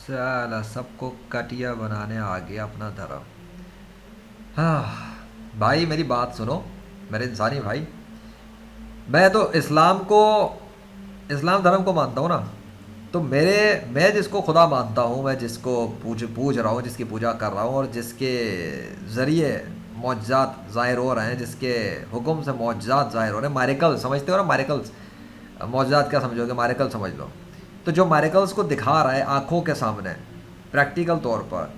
साला सबको कटिया बनाने आ गया अपना धर्म। हाँ भाई, मेरी बात सुनो मेरे इंसानी भाई। मैं तो इस्लाम धर्म को मानता हूँ ना। तो मैं जिसको खुदा मानता हूँ, मैं जिसको पूज रहा हूँ, जिसकी पूजा कर रहा हूँ और जिसके ज़रिए मौजज़ात ज़ाहिर हो रहे हैं, जिसके हुक्म से मौजज़ात ज़ाहिर हो रहे हैं, मैरिकल समझते हो ना, मैरिकल्स। मौजज़ात क्या समझोगे, मैरिकल समझ लो। तो जो मैरिकल्स को दिखा रहा है आंखों के सामने प्रैक्टिकल तौर पर,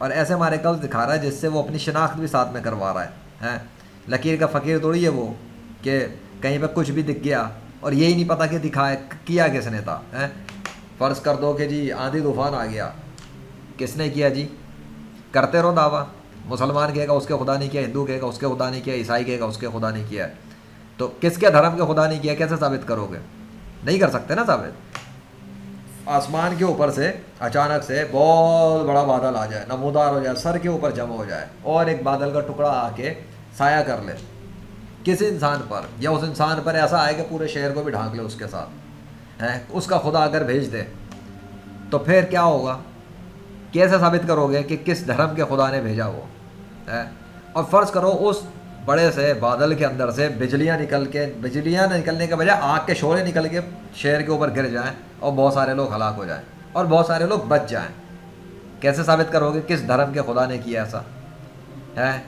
और ऐसे मैरिकल्स दिखा रहा है जिससे वो अपनी शनाख्त भी साथ में करवा रहा है, हैं। लकीर का फ़कीर थोड़ी है वो, कि कहीं पर कुछ भी दिख गया और यही नहीं पता कि दिखाया किया किसने था, हैं। फ़र्ज़ कर दो कि जी आंधी तूफ़ान आ गया, किसने किया जी? करते रहो दावा। मुसलमान कहेगा उसके खुदा नहीं किया, हिंदू कहेगा उसके खुदा नहीं किया, ईसाई कहेगा उसके खुदा नहीं किया है। तो किसके धर्म के खुदा नहीं किया कैसे साबित करोगे? नहीं कर सकते ना साबित। आसमान के ऊपर से अचानक से बहुत बड़ा बादल आ जाए, नमूदार हो जाए, सर के ऊपर जमा हो जाए और एक बादल का टुकड़ा आके साया कर ले किसी इंसान पर, या उस इंसान पर ऐसा आए कि पूरे शहर को भी ढांक ले उसके साथ, है उसका खुदा अगर भेज दे, तो फिर क्या होगा? कैसे साबित करोगे कि किस धर्म के खुदा ने भेजा वो है? और फ़र्ज़ करो उस बड़े से बादल के अंदर से बिजलियां निकलने के बजाय आग के शोले निकल के शहर के ऊपर गिर जाएं और बहुत सारे लोग हलाक हो जाएं और बहुत सारे लोग बच जाएं। कैसे साबित करोगे किस धर्म के खुदा ने किया ऐसा है?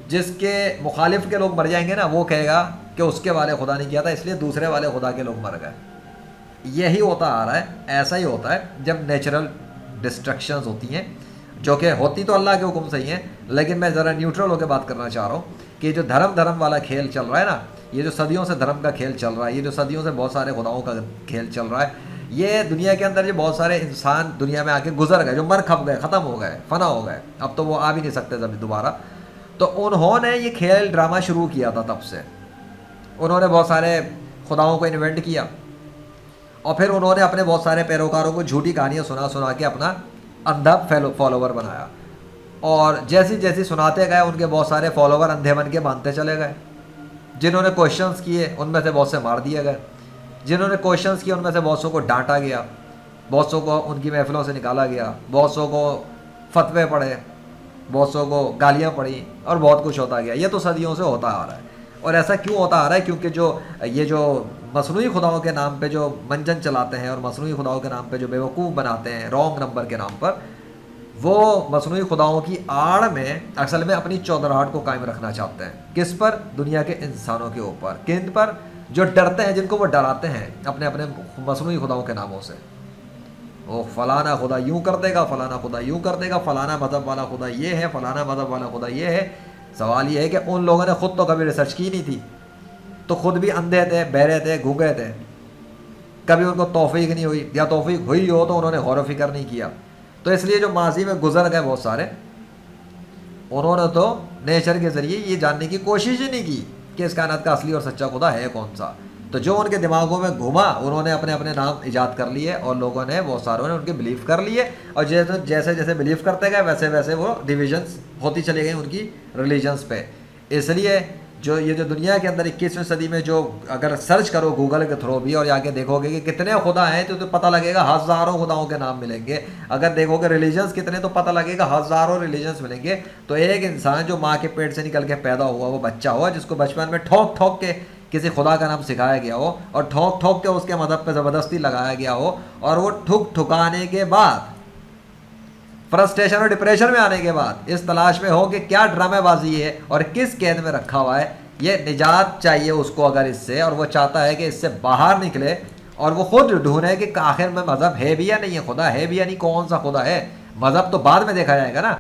जिसके मुखालिफ के लोग मर जाएंगे ना, वो कहेगा कि उसके वाले खुदा ने किया था इसलिए दूसरे वाले खुदा के लोग मर गए। यही होता आ रहा है, ऐसा ही होता है जब नेचुरल डिस्ट्रक्शंस होती हैं, जो कि होती तो अल्लाह के हुक्म से ही है। लेकिन मैं ज़रा न्यूट्रल होकर बात करना चाह रहा हूँ कि जो धर्म वाला खेल चल रहा है ना, ये जो सदियों से धर्म का खेल चल रहा है, ये जो सदियों से बहुत सारे खुदाओं का खेल चल रहा है, ये दुनिया के अंदर जो बहुत सारे इंसान दुनिया में आके गुजर गए, जो मर खप गए, ख़त्म हो गए, फना हो गए, अब तो वो आ भी नहीं सकते जब दोबारा। तो उन्होंने ये खेल ड्रामा शुरू किया था, तब से उन्होंने बहुत सारे खुदाओं को इन्वेंट किया और फिर उन्होंने अपने बहुत सारे पैरोकारों को झूठी कहानियाँ सुना सुना के अपना अंधा फॉलोवर बनाया। और जैसी जैसी सुनाते गए उनके बहुत सारे फॉलोवर अंधे बन के बांधते चले गए। जिन्होंने क्वेश्चंस किए उनमें से बहुत से मार दिए गए, जिन्होंने क्वेश्चंस किए उनमें से बहुत सौ को डांटा गया, बहुत सौ को उनकी महफिलों से निकाला गया, बहुत सौ को फतवे पड़े, बहुत सौ को गालियाँ पड़ी और बहुत कुछ होता गया। ये तो सदियों से होता आ रहा है। और ऐसा क्यों होता आ रहा है? क्योंकि जो मसनूई खुदाओं के नाम पे जो मंजन चलाते हैं और मसनूई खुदाओं के नाम पे जो बेवकूफ़ बनाते हैं रॉन्ग नंबर के नाम पर, वो मसनूई खुदाओं की आड़ में असल में अपनी चौधराहट को कायम रखना चाहते हैं। किस पर? दुनिया के इंसानों के ऊपर। किन पर? जो डरते हैं, जिनको वो डराते हैं अपने अपने मसनूई खुदाओं के नामों से। वो फलाना खुदा यूँ कर देगा, फलाना खुदा यूँ कर देगा, फलाना मज़हब वाला खुदा ये है, फलाना मज़हब वाला खुदा ये है। सवाल ये है कि उन लोगों ने ख़ुद तो कभी रिसर्च की नहीं थी, तो ख़ुद भी अंधे थे, बहरे थे, गूंगे थे, कभी उनको तौफीक नहीं हुई, या तौफीक हुई हो तो उन्होंने गौर व फिक्र नहीं किया। तो इसलिए जो माजी में गुजर गए बहुत सारे, उन्होंने तो नेचर के ज़रिए ये जानने की कोशिश ही नहीं की कि इस कायनात का असली और सच्चा खुदा है कौन सा। तो जो उनके दिमागों में घुमा उन्होंने अपने अपने नाम इजाद कर लिए और लोगों ने, बहुत सारों ने उनके बिलीव कर लिए। और जैसे जैसे बिलीव करते गए वैसे वैसे वो डिविजन्स होती चली गई उनकी रिलीजन्स पे। इसलिए जो दुनिया के अंदर 21वीं सदी में, जो अगर सर्च करो गूगल के थ्रू भी और आके देखोगे कि कितने खुदा हैं, तो पता लगेगा हज़ारों खुदाओं के नाम मिलेंगे। अगर देखोगे रिलीजन्स कितने, तो पता लगेगा हज़ारों रिलीजन्स मिलेंगे। तो एक इंसान जो माँ के पेट से निकल के पैदा हुआ, वो बच्चा हुआ जिसको बचपन में ठोक ठोक के किसी खुदा का नाम सिखाया गया हो और ठोक ठोक के उसके मज़हब पे ज़बरदस्ती लगाया गया हो, और वो ठुक ठुकाने के बाद, फ्रस्ट्रेशन और डिप्रेशन में आने के बाद इस तलाश में हो कि क्या ड्रामेबाजी है और किस कैद में रखा हुआ है, ये निजात चाहिए उसको अगर इससे, और वो चाहता है कि इससे बाहर निकले और वो खुद ढूंढे कि आखिर में मज़हब है भी या नहीं है, खुदा है भी या नहीं, कौन सा खुदा है। मज़हब तो बाद में देखा जाएगा ना।